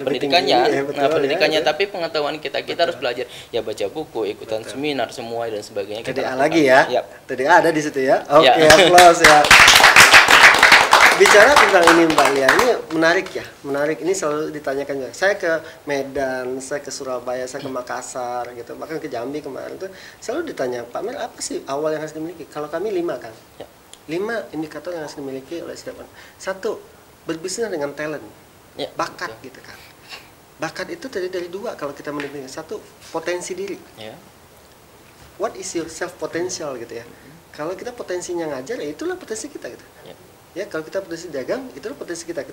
pendidikannya, tapi pengetahuan kita harus belajar. Ya baca buku, ikutan seminar, semua dan sebagainya. TDA lagi ya. TDA ada di situ ya. Oke, applause ya. Bicara tentang ini Mbak Lia, ini menarik. Ini selalu ditanyakan juga. Saya ke Medan, saya ke Surabaya, saya ke Makassar gitu, bahkan ke Jambi kemarin tuh selalu ditanya, Pak Mer, apa sih awal yang harus dimiliki? Kalau kami 5 kan, 5 indikator yang harus dimiliki oleh setiap orang. 1, berbisnis dengan talent, bakat gitu kan. Bakat itu terdiri dari 2 kalau kita menilai. 1, potensi diri. What is your self potential gitu ya? Kalau kita potensinya ngajar, ya itulah potensi kita gitu. Ya, kalau kita potensi dagang, itulah potensi kita.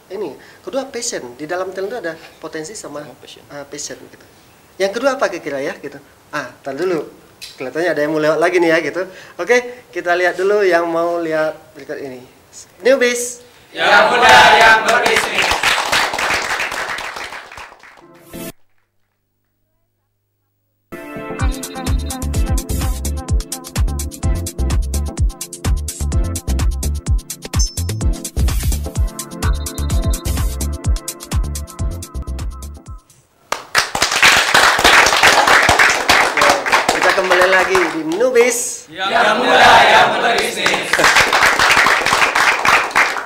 Ini. Kedua, passion. Di dalam talent itu ada potensi sama passion gitu. Yang kedua apa kira-kira ya gitu. Tar dulu. Kelihatannya ada yang mau lewat lagi nih ya gitu. Oke, kita lihat dulu yang mau lihat berikut ini. Newbies. Yang muda yang berbisnis. Yang muda yang berbisnis.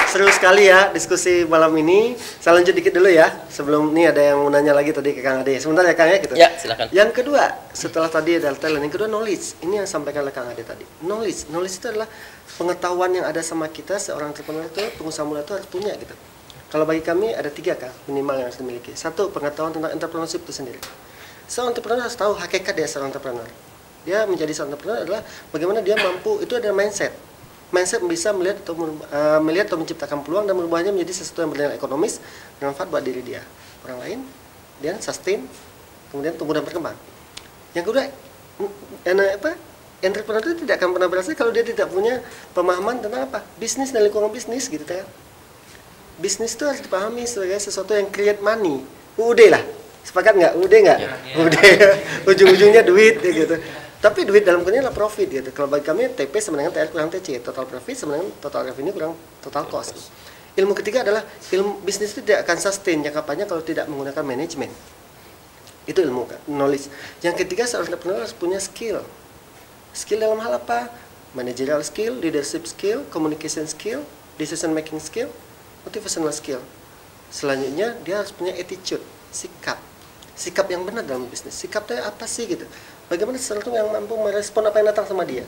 Seru sekali ya diskusi malam ini. Saya lanjut dikit dulu ya. Sebelum ini ada yang mau nanya lagi tadi ke Kang Ade. Sebentar ya Kang ya gitu. Ya, silakan. Yang kedua, setelah tadi ada talent, yang kedua knowledge. Ini yang sampaikan oleh Kang Ade tadi. Knowledge itu adalah pengetahuan yang ada sama kita seorang entrepreneur itu, pengusaha muda itu harus punya gitu. Kalau bagi kami ada 3 Kang minimal yang harus dimiliki. 1, pengetahuan tentang entrepreneurship itu sendiri. Seorang entrepreneur harus tahu hakikat dia seorang entrepreneur. Dia menjadi seorang entrepreneur adalah bagaimana dia mampu, itu adalah mindset bisa melihat atau menciptakan peluang dan merubahnya menjadi sesuatu yang bernilai ekonomis, bermanfaat buat diri dia, orang lain, dan sustain, kemudian tumbuh dan berkembang. Yang kedua, entrepreneur itu tidak akan pernah berhasil kalau dia tidak punya pemahaman tentang bisnis dan lingkungan bisnis gitu kan. Bisnis itu harus dipahami sebagai sesuatu yang create money. UUD lah, sepakat nggak? UUD nggak? UUD, ujung-ujungnya duit gitu. Tapi duit dalam kurungnya adalah profit gitu. Kalau bagi kami TP sama dengan TR kurang TC, total profit sama dengan total revenue kurang total cost. Ilmu ketiga adalah ilmu bisnis itu tidak akan sustain jangka panjang kalau tidak menggunakan manajemen. Itu ilmu knowledge. Yang ketiga, seorang entrepreneur harus punya skill. Skill dalam hal apa? Managerial skill, leadership skill, communication skill, decision making skill, motivational skill. Selanjutnya dia harus punya attitude, sikap yang benar dalam bisnis. Sikap itu apa sih gitu? Bagaimana sesuatu yang mampu merespon apa yang datang sama dia.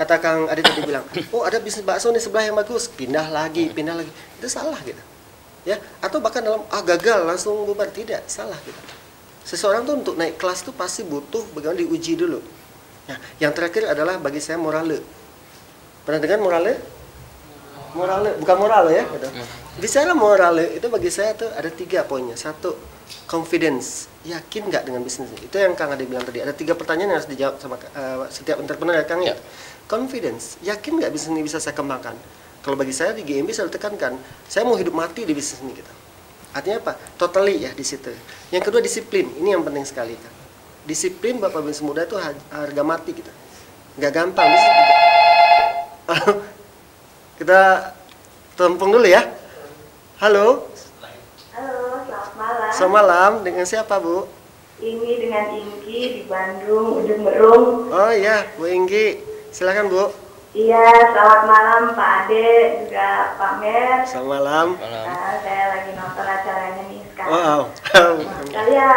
Kata Kang Adi tadi bilang, ada bisnis bakso nih sebelah yang bagus, pindah lagi. Itu salah gitu. Ya, atau bahkan dalam gagal langsung bubar, tidak, salah gitu. Seseorang tuh untuk naik kelas tuh pasti butuh bagaimana diuji dulu. Nah, yang terakhir adalah bagi saya morale. Pernah dengar morale? Morale, bukan moral ya gitu. Bicara morale itu bagi saya tuh ada 3 poinnya. 1, confidence, yakin nggak dengan bisnis ini? Itu yang Kang Ade bilang tadi. Ada 3 pertanyaan yang harus dijawab sama setiap entrepreneur ya Kang ya. Confidence, yakin nggak bisnis ini bisa saya kembangkan? Kalau bagi saya di GMB saya tekankan, saya mau hidup mati di bisnis ini gitu. Artinya apa? Totally ya di situ. Yang kedua, disiplin. Ini yang penting sekali kan. Disiplin Bapak bisnis muda itu harga mati gitu. Nggak gampang. Kita tempung dulu ya. Halo. Halo, selamat malam. Selamat malam. Dengan siapa, Bu? Ini dengan Ingki di Bandung, Ujung Berung. Oh iya, Bu Inggi. Silakan, Bu. Iya, selamat malam Pak Ade, juga Pak Mer. Selamat malam. Saya lagi nonton acaranya nih sekarang. Wow. Saya,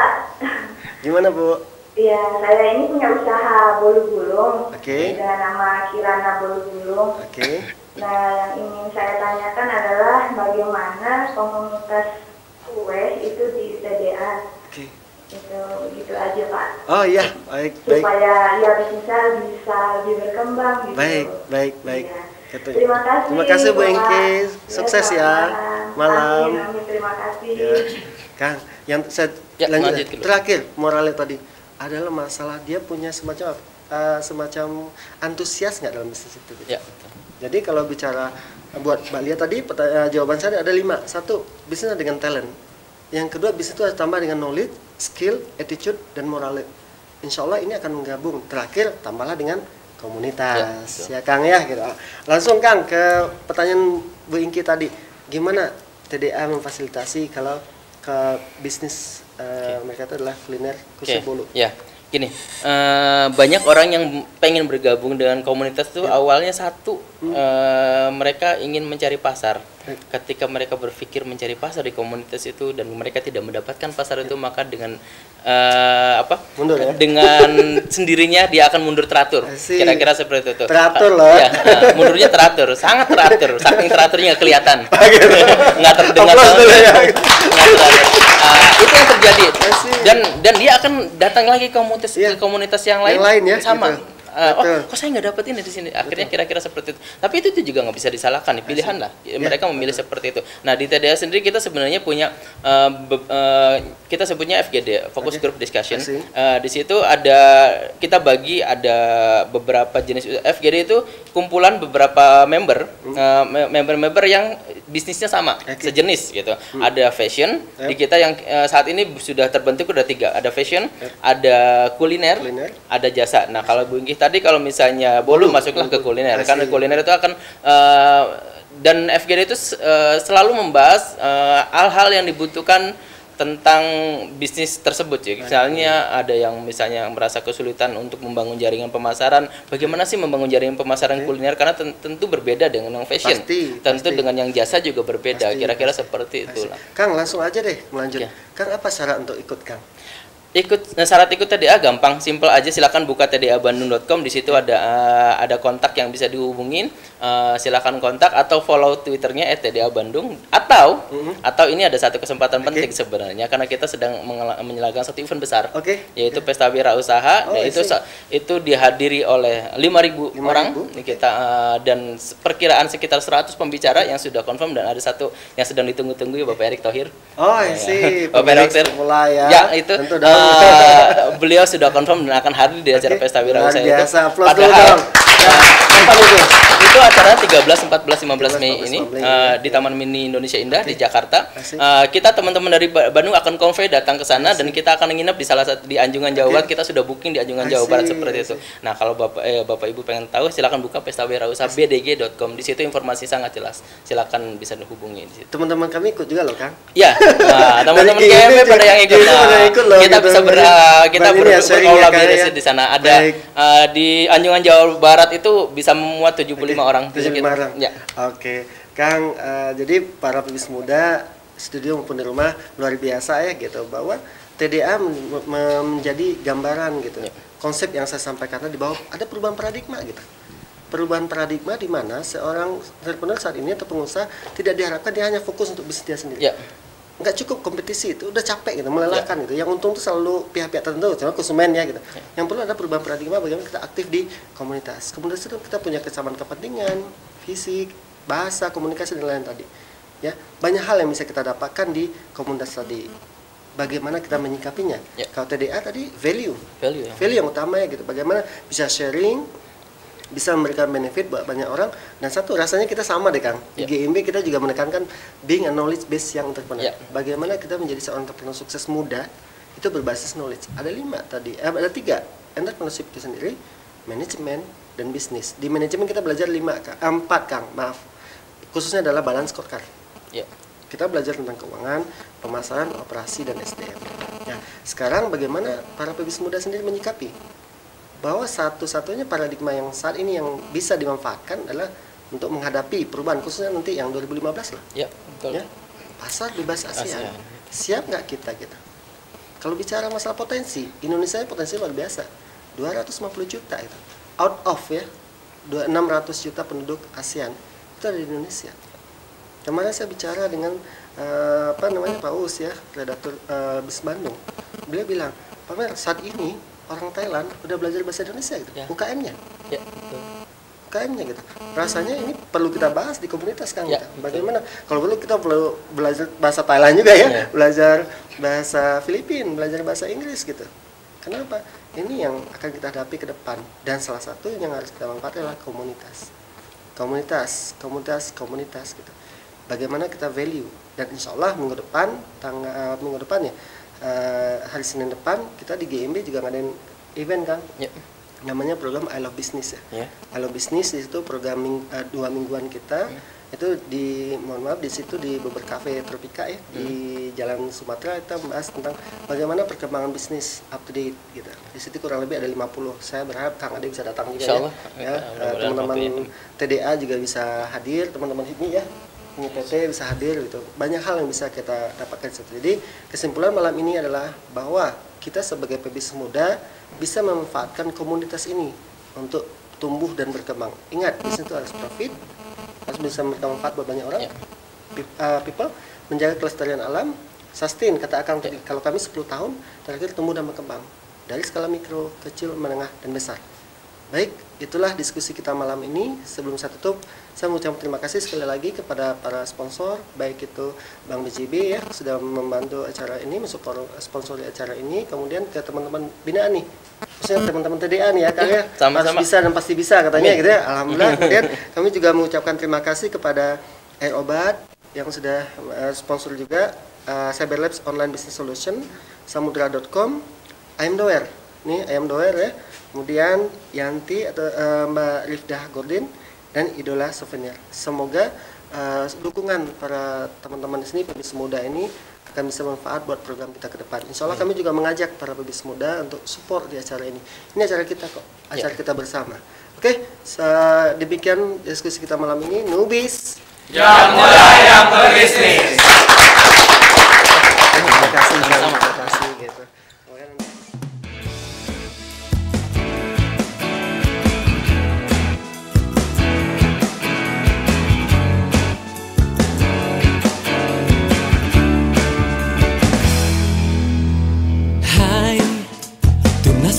Gimana, Bu? iya, saya ini punya usaha bolu gulung. Oke. Dengan nama Kirana Bolu Gulung. Oke. Nah, yang ingin saya tanyakan adalah bagaimana komunitas kue itu di TDA. Oke. Itu begitu aja Pak. Oh iya, baik. Supaya ya bisa lebih berkembang gitu. Baik. Iya. Gitu. Terima kasih. Terima kasih, Bu Bapak. Ingki. Sukses selamat ya. Malam. Amin, terima kasih. Ya. Kang, yang saya Ya, lanjut. lanjut dulu. Terakhir, moralnya tadi adalah masalah dia punya semacam antusias nggak dalam bisnis itu. Gitu. Ya. Jadi kalau bicara buat Mbak Lia tadi, jawaban saya ada 5. 1, bisnis dengan talent. Yang kedua, bisnis itu harus tambah dengan knowledge, skill, attitude, dan moral. Insya Allah ini akan menggabung. Terakhir, tambahlah dengan komunitas. Ya Kang ya. Gitu. Langsung Kang ke pertanyaan Bu Ingki tadi. Gimana TDA memfasilitasi kalau ke bisnis mereka itu adalah kuliner khususnya bolu? Ya, gini, banyak orang yang pengen bergabung dengan komunitas itu awalnya satu, mereka ingin mencari pasar. Ketika mereka berpikir mencari pasar di komunitas itu dan mereka tidak mendapatkan pasar itu, maka dengan mundur, ya? Dengan sendirinya dia akan mundur teratur. Kira-kira seperti itu. Teratur loh. Ya, mundurnya teratur, sangat teratur, saking teraturnya nggak kelihatan, nggak terdengar. Nggak teratur. Itu yang terjadi. Dan dia akan datang lagi ke komunitas yang lain, ya, sama. gitu. Kok saya nggak dapet ini di sini? Akhirnya kira-kira seperti itu. Tapi itu juga nggak bisa disalahkan, pilihan lah. Mereka memilih seperti itu. Nah di TDA sendiri kita sebenarnya punya kita sebutnya FGD, Focus Group Discussion. Di situ kita bagi ada beberapa jenis FGD itu kumpulan beberapa member yang bisnisnya sama, sejenis gitu. Ada fashion di kita yang saat ini sudah terbentuk udah 3. Ada fashion, ada kuliner, ada jasa. Nah kalau Bu Ingki tadi kalau misalnya bolu masuklah ke kuliner, karena kuliner itu akan dan FGD itu selalu membahas hal-hal yang dibutuhkan tentang bisnis tersebut ya. Misalnya ada yang misalnya merasa kesulitan untuk membangun jaringan pemasaran. Bagaimana sih membangun jaringan pemasaran kuliner, karena tentu berbeda dengan yang fashion. Tentu dengan yang jasa juga berbeda. Kira-kira seperti itulah. Kang, langsung aja deh melanjut. Kang, apa syarat untuk ikut, Kang? Syarat ikut TDA gampang, simple aja. Silakan buka tdabandung.com. Di situ ada kontak yang bisa dihubungin. Silakan kontak atau follow Twitternya @tdabandung. Atau ini ada satu kesempatan penting sebenarnya, karena kita sedang menyelenggarakan satu event besar, yaitu Pesta Wira Usaha. Itu dihadiri oleh 5.000 orang. Kita dan perkiraan sekitar 100 pembicara yang sudah confirm, dan ada satu yang sedang ditunggu-tunggu ya, Bapak Erick Thohir. Bapak Erick Thohir. Ya, itu beliau sudah confirm dan akan hadir di acara Pesta Wira Usaha itu. Padahal itu acara 13, 14, 15 Mei ini di Taman Mini Indonesia Indah di Jakarta. Kita teman-teman dari Bandung akan konvoy datang ke sana, dan kita akan nginep di salah satu di Anjungan Jawa Barat. Kita sudah booking di Anjungan Jawa Barat seperti itu. Nah, kalau Bapak Ibu pengen tahu, silakan buka pestawirausaha.bdg.com. Di situ informasi sangat jelas. Silakan bisa dihubungi di situ. Teman-teman kami ikut juga loh, Kang. Ya, teman-teman GMB pada yang ikut. Kita bisa kita berkolaborasi di sana. Ada di Anjungan Jawa Barat itu bisa memuat 75 orang. 75 orang. Ya. Oke. Kang, jadi para pebisnis muda studio maupun di rumah luar biasa ya gitu, bahwa TDA menjadi gambaran gitu. Konsep yang saya sampaikan tadi, bahwa ada perubahan paradigma gitu. Perubahan paradigma di mana seorang entrepreneur saat ini atau pengusaha tidak diharapkan dia hanya fokus untuk bisnis dia sendiri. Nggak cukup kompetisi, itu udah capek gitu, melelahkan gitu. Yang untung itu selalu pihak-pihak tertentu, contoh konsumen ya gitu. Yang perlu ada perubahan paradigma, bagaimana kita aktif di komunitas. Komunitas itu kita punya kesamaan kepentingan, fisik, bahasa, komunikasi dan lain tadi. Ya, banyak hal yang bisa kita dapatkan di komunitas tadi. Bagaimana kita menyikapinya? Kalau TDA tadi value yang utama ya gitu. Bagaimana bisa sharing, bisa memberikan benefit buat banyak orang, dan satu rasanya kita sama deh Kang. Di GMB kita juga menekankan being a knowledge based young entrepreneur. Bagaimana kita menjadi seorang entrepreneur sukses muda itu berbasis knowledge. Ada 5 tadi, ada 3 entrepreneurship itu sendiri, manajemen, dan bisnis. Di manajemen kita belajar 4 Kang, maaf. Khususnya adalah balance scorecard. Ya. Kita belajar tentang keuangan, pemasaran, operasi, dan SDM. Nah, sekarang bagaimana para pebisnis muda sendiri menyikapi bahwa satu-satunya paradigma yang saat ini yang bisa dimanfaatkan adalah untuk menghadapi perubahan, khususnya nanti yang 2015 lah. Ya, betul. Ya, pasar bebas ASEAN. Siap nggak kita? Kalau bicara masalah potensi, Indonesia potensi luar biasa. 250 juta itu. Out of ya, 600 juta penduduk ASEAN itu ada di Indonesia. Kemarin saya bicara dengan Pak Uus ya, redaktur BIS Bandung. Beliau bilang, Pak Mer, saat ini orang Thailand udah belajar bahasa Indonesia gitu, UKM-nya. Ya, betul. UKM-nya gitu. Rasanya ini perlu kita bahas di komunitas kan. Ya, bagaimana? Kalau perlu kita perlu belajar bahasa Thailand juga ya, belajar bahasa Filipina, belajar bahasa Inggris gitu. Kenapa? Ini yang akan kita hadapi ke depan, dan salah satu yang harus kita manfaatkan adalah komunitas gitu. Bagaimana kita value, dan insya Allah minggu depan ya, hari Senin depan kita di GMB juga ngadain event kan, namanya program I Love Business ya. I Love Business itu program 2 mingguan kita. Itu di situ di Bubur Cafe Tropika ya, di Jalan Sumatera. Kita membahas tentang bagaimana perkembangan bisnis up to date gitu. Di situ kurang lebih ada 50. Saya berharap Kang Ade bisa datang juga ya. Teman-teman TDA juga bisa hadir, teman-teman ini ya, ini PT bisa hadir gitu. Banyak hal yang bisa kita dapatkan situ. Jadi kesimpulan malam ini adalah bahwa kita sebagai pebisnis muda bisa memanfaatkan komunitas ini untuk tumbuh dan berkembang. Ingat, bisnis itu harus profit, harus bisa memberikan manfaat buat banyak orang, people, menjaga kelestarian alam, sustain, kata Akang tadi, kalau kami 10 tahun, terakhir tumbuh dan berkembang, dari skala mikro, kecil, menengah, dan besar. Baik, itulah diskusi kita malam ini. Sebelum saya tutup, saya mengucapkan terima kasih sekali lagi kepada para sponsor, baik itu Bank BJB ya, sudah membantu acara ini, mensupport sponsori acara ini, kemudian ke teman-teman binaan nih, khususnya teman-teman TDA nih ya, Kang ya, harus bisa dan pasti bisa katanya gitu ya, alhamdulillah. Kemudian kami juga mengucapkan terima kasih kepada Air Obat yang sudah sponsor juga, Cyber Labs Online Business Solution, Samudra.com, Ayam Doer, nih Ayam Doer ya, kemudian Yanti atau Mbak Rifdah Gordin, dan Idola Souvenir. Semoga dukungan para teman-teman di sini, pebisnis muda ini, akan bisa manfaat buat program kita ke depan. Insya Allah kami juga mengajak para pebisnis muda untuk support di acara ini. Ini acara kita kok, acara kita bersama. Oke, demikian diskusi kita malam ini. Nubis yang muda yang berbisnis. Terima kasih gitu.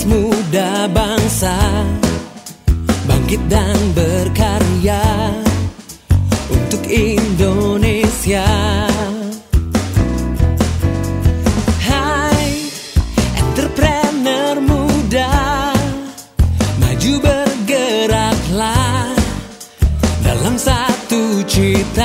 Muda bangsa bangkit dan berkarya untuk Indonesia. Hai entrepreneur muda, maju bergeraklah dalam satu cita.